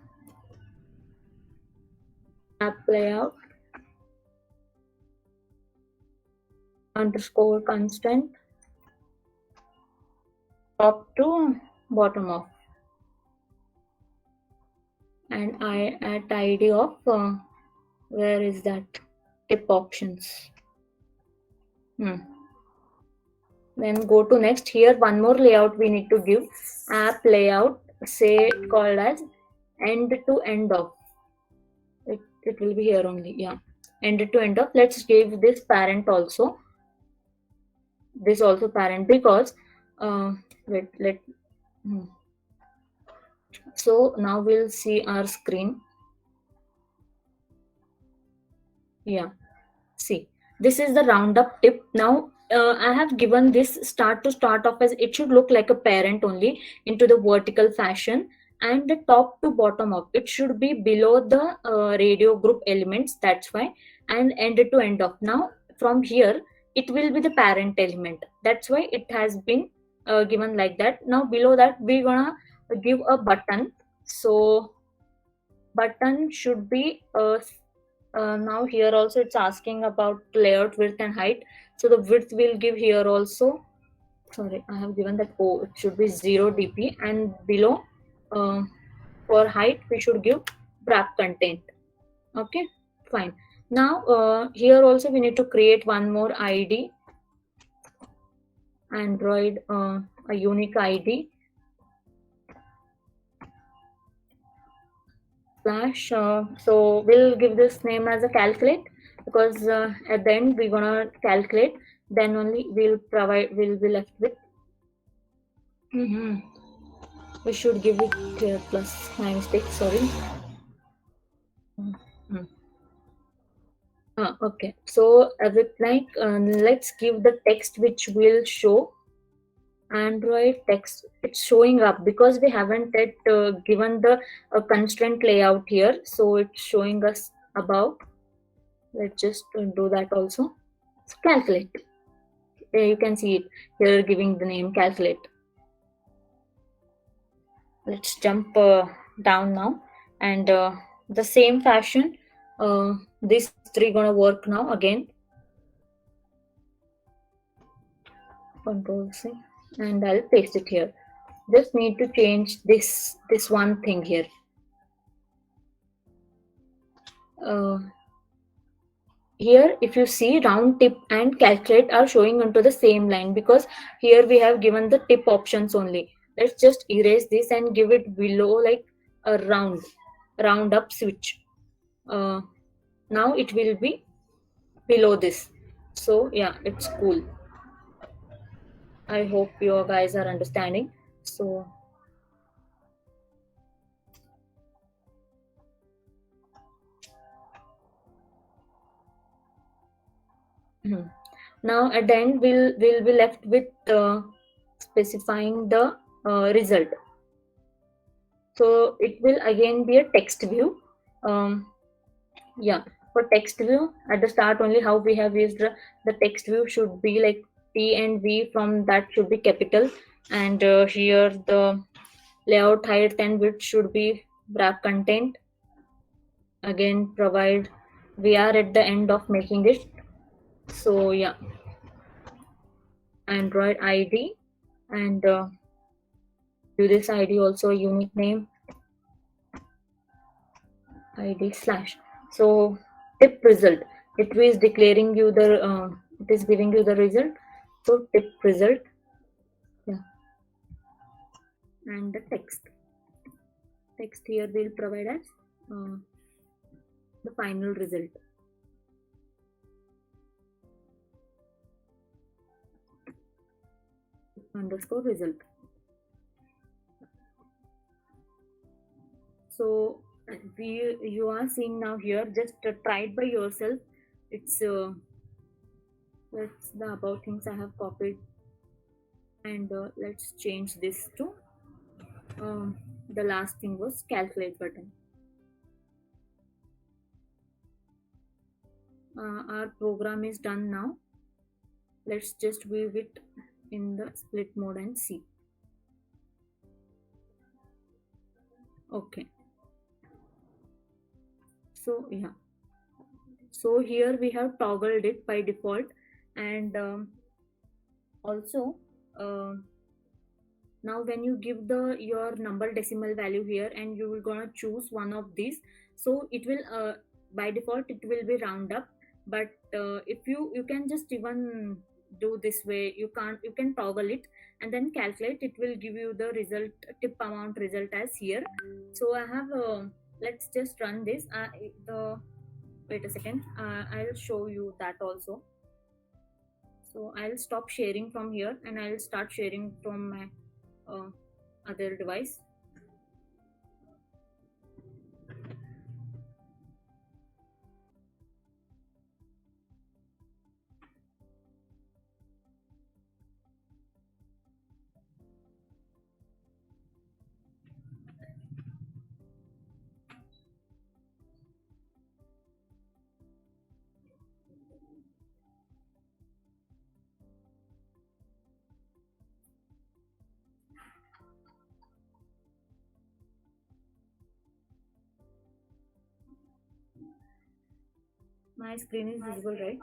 Speaker 1: app layout underscore constant top to bottom off, and I at ID of where is that tip options. Then go to next. Here one more layout we need to give, app layout, say called as end to end of. It will be here only, yeah, end to end of. Let's give this parent also, this also parent, because so now we'll see our screen. Yeah, see, this is the roundup tip. Now I have given this start to start off as, it should look like a parent only into the vertical fashion, and the top to bottom up, it should be below the radio group elements, that's why, and end to end off. Now from here it will be the parent element, that's why it has been given like that. Now below that we're gonna give a button, so button should be now here also it's asking about layout width and height, so the width will give here also sorry, I have given that it should be 0 dp, and below for height we should give wrap content. Okay, fine. Now here also we need to create one more id, Android, a unique id slash, so we'll give this name as a calculate, because at the end we're gonna calculate, then only we'll be left with we should give it plus, my mistake, sorry. Okay, so with let's give the text which will show Android text. It's showing up because we haven't yet given the constraint layout here, so it's showing us above. Let's just do that also. So calculate. You can see it here, giving the name calculate. Let's jump down now, and the same fashion, these three gonna work now again. Control C, and I'll paste it here. Just need to change this one thing here. Here if you see, round, tip and calculate are showing onto the same line, because here we have given the tip options only. Let's just erase this and give it below like a round up switch. Now it will be below this. So yeah, it's cool. I hope you guys are understanding. So now at the end we'll be left with specifying the result. So it will again be a text view. Yeah, for text view at the start only, how we have used the text view should be like T and V, from that should be capital, and here the layout height and width should be wrap content. Again provide, we are at the end of making it, so yeah, Android ID, and do this ID also a unique name, ID slash. So tip result, it is declaring you the it is giving you the result, so tip result. Yeah, and the text here will provide as the final result. Underscore result. So you are seeing now here, just try it by yourself. It's that's the about things I have copied, and let's change this to the last thing was calculate button. Our program is done now. Let's just view it in the split mode and see. Okay, so yeah, so here we have toggled it by default, and also now when you give your number decimal value here, and you will gonna choose one of these, so it will by default it will be round up, but if you can just even do this way, you can toggle it and then calculate, it will give you the result, tip amount result as here. So I have let's just run this. Wait a second, I'll show you that also. So I'll stop sharing from here and I'll start sharing from my other device. My screen is visible, right?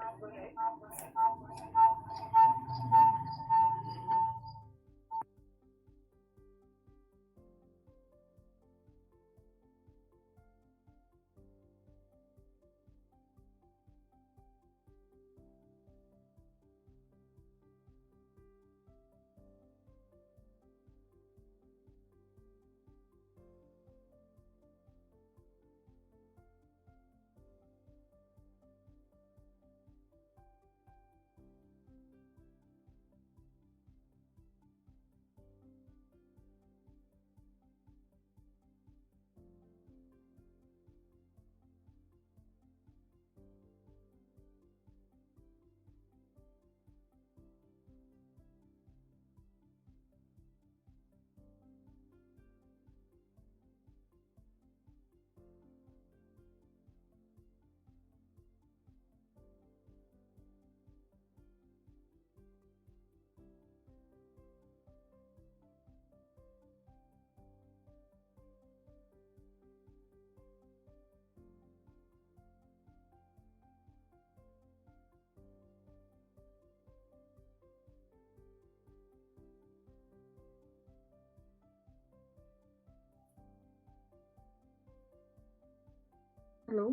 Speaker 1: Hello.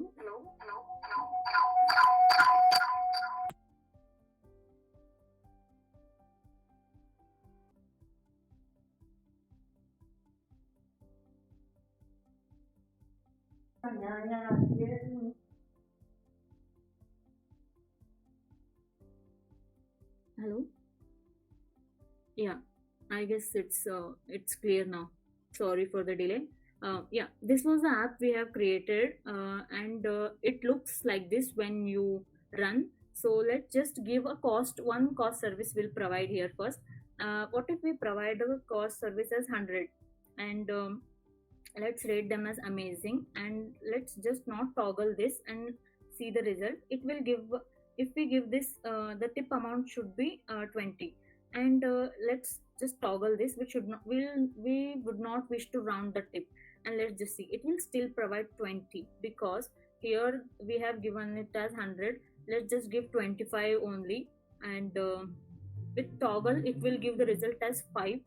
Speaker 1: Hello. Yeah, I guess it's clear now. Sorry for the delay. Yeah, this was the app we have created, and it looks like this when you run. So let's just give a cost. One cost service will provide here first. What if we provide a cost service as 100, and let's rate them as amazing, and let's just not toggle this and see the result. It will give, if we give this, the tip amount should be 20, and let's just toggle this. We should not, we would not wish to round the tip, and let's just see, it will still provide 20 because here we have given it as 100. Let's just give 25 only, and with toggle it will give the result as 5,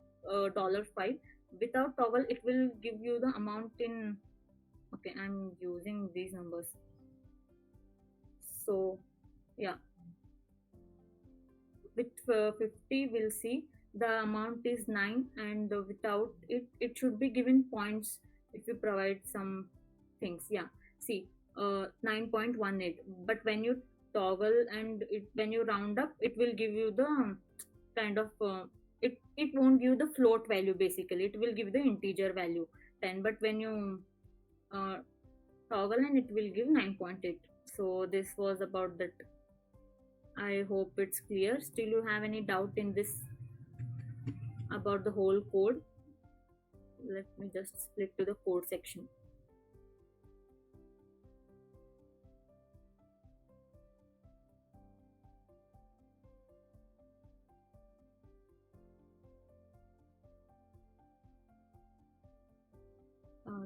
Speaker 1: dollar 5. Without toggle it will give you the amount in, okay, I'm using these numbers. So yeah, with 50 we'll see the amount is 9, and without it it should be given points if you provide some things. Yeah, see, 9.18, but when you toggle and when you round up, it will give you the kind of it won't give the float value. Basically it will give the integer value 10, but when you uh, toggle, and it will give 9.8. So this was about that. I hope it's clear. Still you have any doubt in this about the whole code? Let me just split to the code section.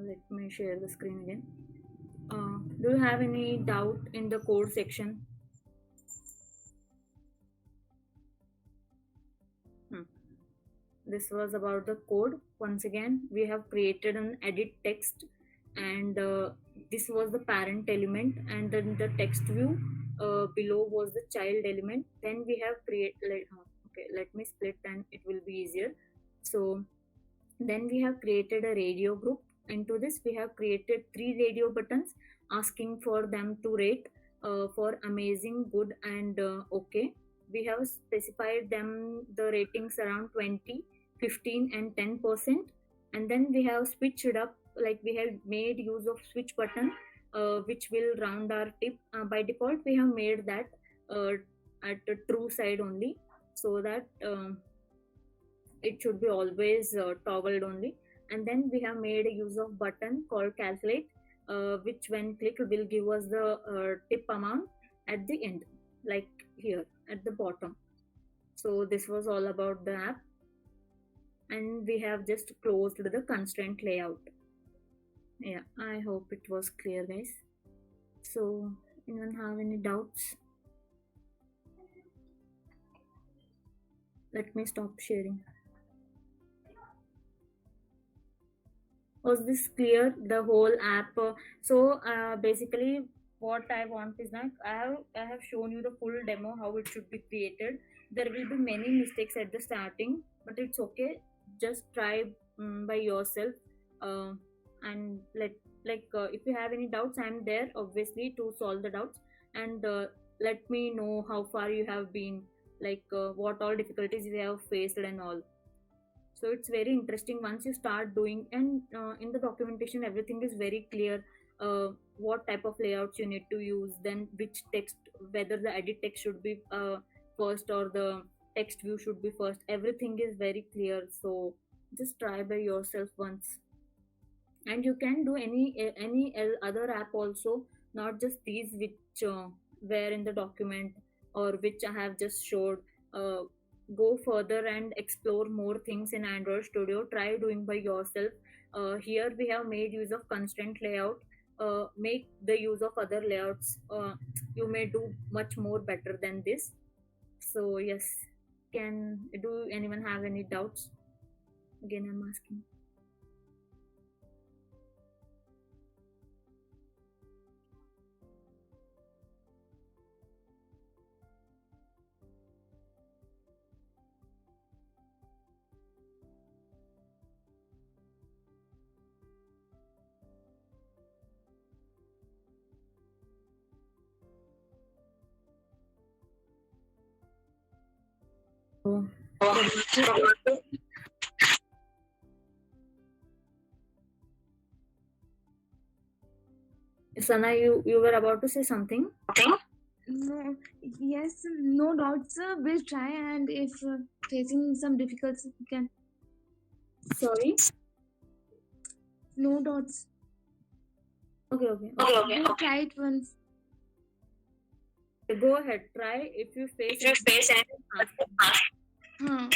Speaker 1: Let me share the screen again. Do you have any doubt in the code section? This was about the code. Once again, we have created an edit text, and this was the parent element, and then the text view below was the child element. Then we have created, okay, let me split and it will be easier. So then we have created a radio group. Into this we have created 3 radio buttons asking for them to rate for amazing, good, and okay. We have specified them the ratings around 20, 15, and 10%, and then we have switched up, like we have made use of switch button which will round our tip. By default we have made that at the true side only, so that it should be always toggled only. And then we have made a use of button called calculate, which when clicked will give us the tip amount at the end, like here at the bottom. So this was all about the app, and we have just closed the constraint layout. Yeah, I hope it was clear, guys. So anyone have any doubts? Let me stop sharing. Was this clear, the whole app? So basically what I want is that I have shown you the full demo how it should be created. There will be many mistakes at the starting, but it's okay. Just try by yourself, and if you have any doubts, I'm there obviously to solve the doubts, and let me know how far you have been, what all difficulties you have faced and all. So it's very interesting once you start doing, and in the documentation everything is very clear, what type of layouts you need to use, then which text, whether the edit text should be first or the text view should be first. Everything is very clear, so just try by yourself once. And you can do any other app also, not just these which were in the document or which I have just showed. Go further and explore more things in Android Studio. Try doing by yourself. Here we have made use of constraint layout. Make the use of other layouts. You may do much more better than this. So yes, can do anyone have any doubts? Again, I'm asking. Oh, Sana, you were about to say something?
Speaker 5: No, yes, no doubts. We'll try, and if facing some difficulties, we can.
Speaker 1: Sorry?
Speaker 5: No doubts.
Speaker 1: Okay.
Speaker 5: We'll try it once.
Speaker 1: Go ahead, try. If you face anything, ask me.
Speaker 5: Huh.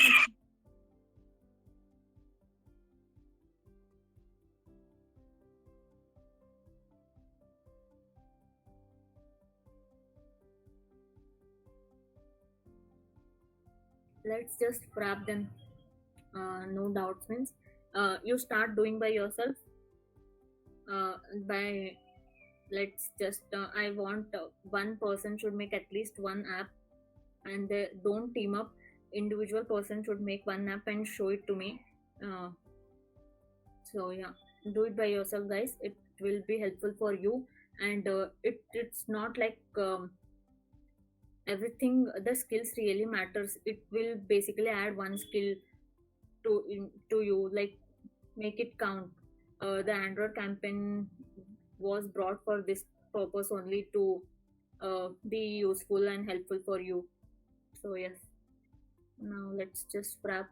Speaker 1: Let's just wrap them. No doubts means you start doing by yourself. By let's just I want one person should make at least one app, and they don't team up. Individual person should make one app and show it to me. So yeah, do it by yourself, guys. It will be helpful for you, and it's not like everything. The skills really matters. It will basically add one skill to you, like make it count. The Android campaign was brought for this purpose only, to be useful and helpful for you. So yes, now let's just wrap.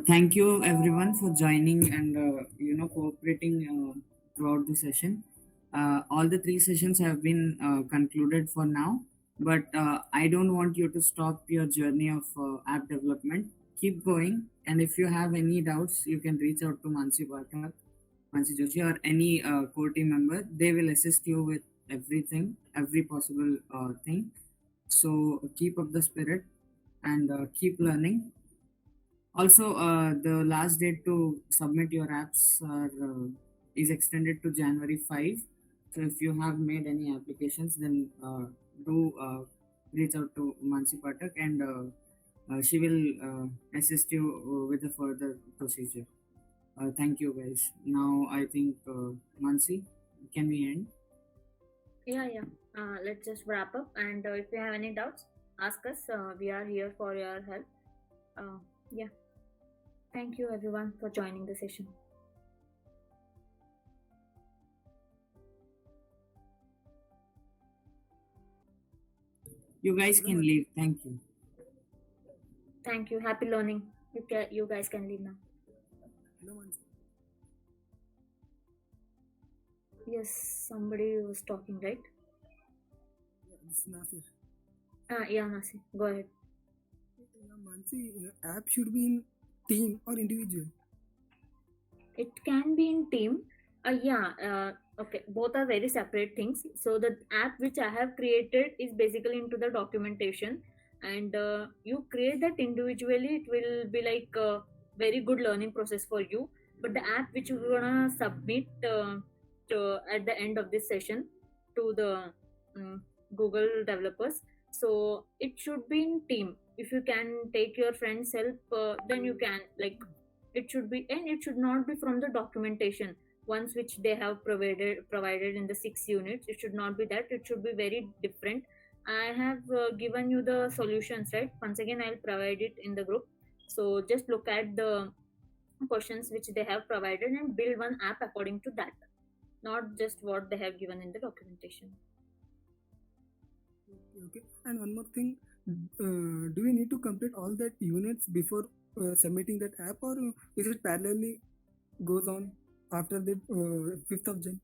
Speaker 2: Thank you everyone for joining and cooperating throughout the session. All the three sessions have been concluded for now, but I don't want you to stop your journey of app development. Keep going, and if you have any doubts, you can reach out to Mansi Pathak, Mansi Joshi, or any core team member. They will assist you with everything, every possible thing. So keep up the spirit and keep learning. Also, the last date to submit your apps is extended to January 5. So, if you have made any applications, then do reach out to Mansi Patak, and she will assist you with the further procedure. Thank you, guys. Now, I think, Mansi, can we end?
Speaker 1: Yeah. Let's just wrap up. And if you have any doubts, ask us. We are here for your help. Yeah. Thank you everyone for joining the session.
Speaker 2: You guys can leave. Thank you.
Speaker 1: Thank you. Happy learning. You guys can leave now. Yes, somebody was talking, right?
Speaker 3: This is Nasir.
Speaker 1: Yeah, Nasi. Go ahead.
Speaker 3: Mansi, app should be in team or individual.
Speaker 1: It can be in team. Okay, both are very separate things. So the app which I have created is basically into the documentation, and you create that individually. It will be like a very good learning process for you. But the app which you're gonna submit at the end of this session to the Google developers, so it should be in team. If you can take your friend's help, then you can, like, it should be, and it should not be from the documentation ones which they have provided in the 6 units. It should not be that. It should be very different. I have given you the solutions, right? Once again, I'll provide it in the group. So just look at the questions which they have provided and build one app according to that, not just what they have given in the documentation.
Speaker 3: Okay. And one more thing, do we need to complete all that units before submitting that app, or is it parallelly goes on after the 5th of Jan?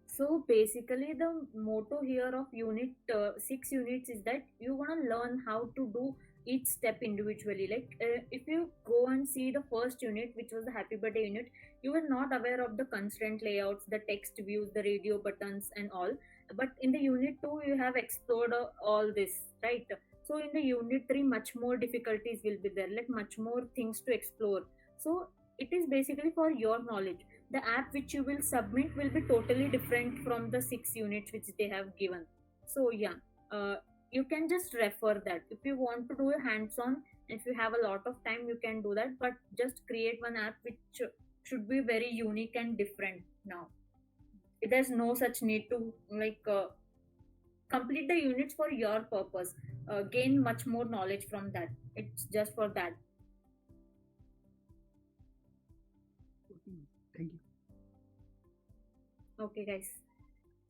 Speaker 1: So basically, the motto here of unit 6 units is that you want to learn how to do each step individually. Like if you go and see the first unit, which was the happy birthday unit, you were not aware of the constraint layouts, the text views, the radio buttons, and all. but in the unit 2 you have explored all this, right? So in the unit 3 much more difficulties will be there, like much more things to explore. So it is basically for your knowledge. The app which you will submit will be totally different from the 6 units which they have given. So yeah, you can just refer that. If you want to do a hands-on, if you have a lot of time, you can do that, but just create one app which should be very unique and different. Now there's no such need to like complete the units for your purpose, gain much more knowledge from that. It's just for that.
Speaker 3: Okay, thank you.
Speaker 1: Okay guys,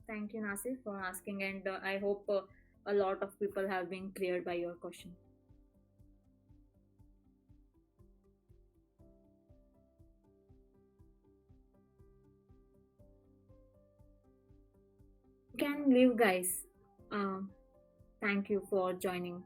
Speaker 1: thank you Nasir for asking, and I hope a lot of people have been cleared by your question. You can leave guys. Thank you for joining.